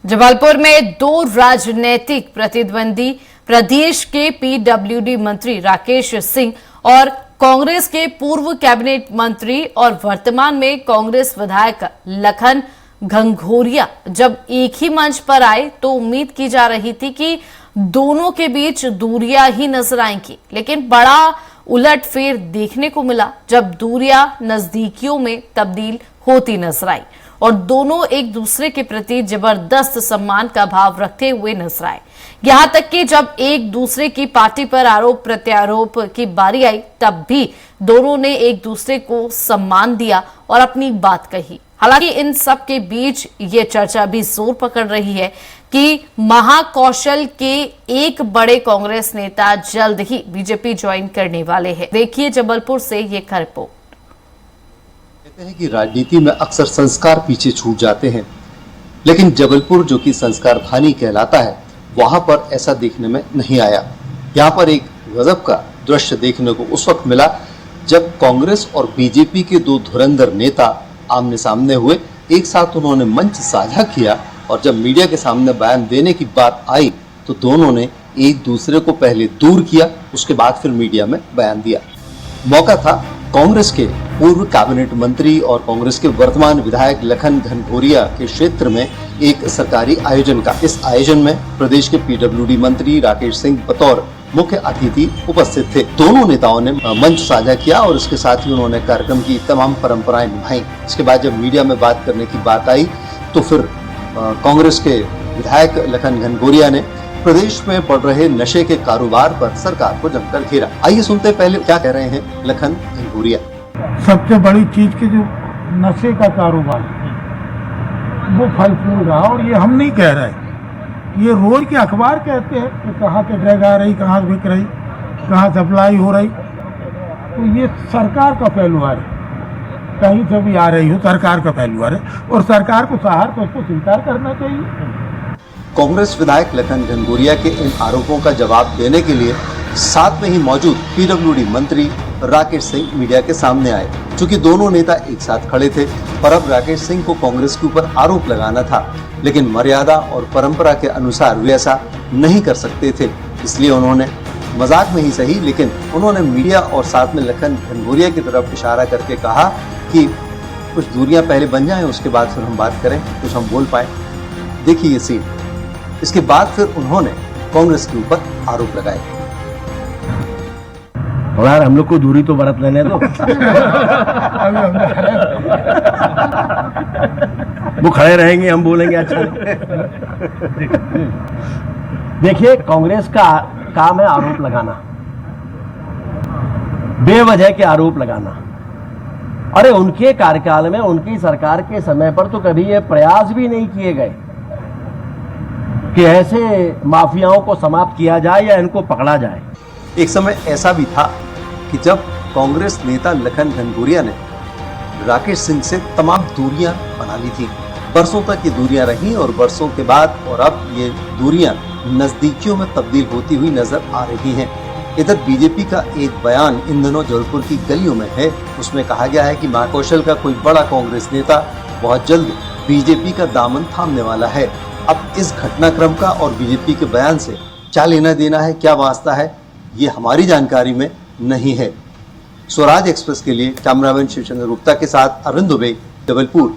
जबलपुर में दो राजनीतिक प्रतिद्वंदी प्रदेश के पीडब्ल्यूडी मंत्री राकेश सिंह और कांग्रेस के पूर्व कैबिनेट मंत्री और वर्तमान में कांग्रेस विधायक लखन घनघोरिया जब एक ही मंच पर आए तो उम्मीद की जा रही थी कि दोनों के बीच दूरियां ही नजर आएंगी, लेकिन बड़ा उलटफेर देखने को मिला जब दूरियां नजदीकियों में तब्दील होती नजर आई और दोनों एक दूसरे के प्रति जबरदस्त सम्मान का भाव रखते हुए नजर आए। यहां तक कि जब एक दूसरे की पार्टी पर आरोप प्रत्यारोप की बारी आई तब भी दोनों ने एक दूसरे को सम्मान दिया और अपनी बात कही। हालांकि इन सब के बीच ये चर्चा भी जोर पकड़ रही है कि महाकौशल के एक बड़े कांग्रेस नेता जल्द ही बीजेपी ज्वाइन करने वाले हैं। देखिए जबलपुर से ये रिपोर्ट। कहते हैं कि राजनीति में अक्सर संस्कार पीछे छूट जाते हैं, लेकिन जबलपुर जो कि संस्कार धानी कहलाता है वहां पर ऐसा देखने में नहीं आया। यहाँ पर एक गजब का दृश्य देखने को उस वक्त मिला जब कांग्रेस और बीजेपी के दो धुरंधर नेता आमने सामने हुए। एक साथ उन्होंने मंच साझा किया और जब मीडिया के सामने बयान देने की बात आई तो दोनों ने एक दूसरे को पहले दूर किया, उसके बाद फिर मीडिया में बयान दिया। मौका था कांग्रेस के पूर्व कैबिनेट मंत्री और कांग्रेस के वर्तमान विधायक लखन घनघोरिया के क्षेत्र में एक सरकारी आयोजन का। इस आयोजन में प्रदेश के पीडब्ल्यूडी मंत्री राकेश सिंह बतौर मुख्य अतिथि उपस्थित थे। दोनों नेताओं ने मंच साझा किया और इसके साथ ही उन्होंने कार्यक्रम की तमाम परंपराएं निभाई। इसके बाद जब मीडिया में बात करने की बात आई तो फिर कांग्रेस के विधायक लखन घनघोरिया ने प्रदेश में बढ़ रहे नशे के कारोबार पर सरकार को जमकर घेरा। आइए सुनते हैं पहले क्या कह रहे हैं लखन घनघोरिया। सबसे बड़ी चीज की जो नशे का कारोबार वो फल फूल रहा और ये हम नहीं कह रहे, ये रोज के अखबार कहते हैं कि कहाँ के ड्रग आ रही, कहाँ बिक रही, कहाँ सप्लाई हो रही। तो ये सरकार का पहलुआर है, कहीं से भी आ रही हो सरकार का पहलुआर है और सरकार को सहार तो उसको स्वीकार करना चाहिए। कांग्रेस विधायक लखन घनघोरिया के इन आरोपों का जवाब देने के लिए साथ में ही मौजूद पीडब्ल्यूडी मंत्री राकेश सिंह मीडिया के सामने आए। चूंकि दोनों नेता एक साथ खड़े थे पर अब राकेश सिंह को कांग्रेस के ऊपर आरोप लगाना था, लेकिन मर्यादा और परंपरा के अनुसार वे ऐसा नहीं कर सकते थे। इसलिए उन्होंने मजाक में ही सही, लेकिन उन्होंने मीडिया और साथ में लखन घनघोरिया की तरफ इशारा करके कहा कि कुछ दूरियां पहले बन जाएं, उसके बाद फिर हम बात करें, कुछ हम बोल पाए। देखिए ये सीन। इसके बाद फिर उन्होंने कांग्रेस के ऊपर आरोप लगाए। तो यार हम लोग को दूरी तो बरत लेने दो। वो खड़े रहेंगे, हम बोलेंगे अच्छा। देखिए कांग्रेस का काम है आरोप लगाना, बेवजह के आरोप लगाना। अरे उनके कार्यकाल में, उनकी सरकार के समय पर तो कभी ये प्रयास भी नहीं किए गए कि ऐसे माफियाओं को समाप्त किया जाए या इनको पकड़ा जाए। एक समय ऐसा भी था कि जब कांग्रेस नेता लखन घनघोरिया ने राकेश सिंह से तमाम दूरियां बना ली थी। बरसों तक ये दूरियां रहीं और बरसों के बाद और अब ये दूरियां नजदीकियों में तब्दील होती हुई नजर आ रही हैं। इधर बीजेपी का एक बयान इन दिनों जबलपुर की गलियों में है। उसमें कहा गया है कि महाकौशल का कोई बड़ा कांग्रेस नेता बहुत जल्द बीजेपी का दामन थामने वाला है। अब इस घटनाक्रम का और बीजेपी के बयान से क्या लेना देना है, क्या वास्ता है, ये हमारी जानकारी में नहीं है। स्वराज एक्सप्रेस के लिए कैमरामैन शिवचंद्र गुप्ता के साथ अरविंद दुबे, जबलपुर।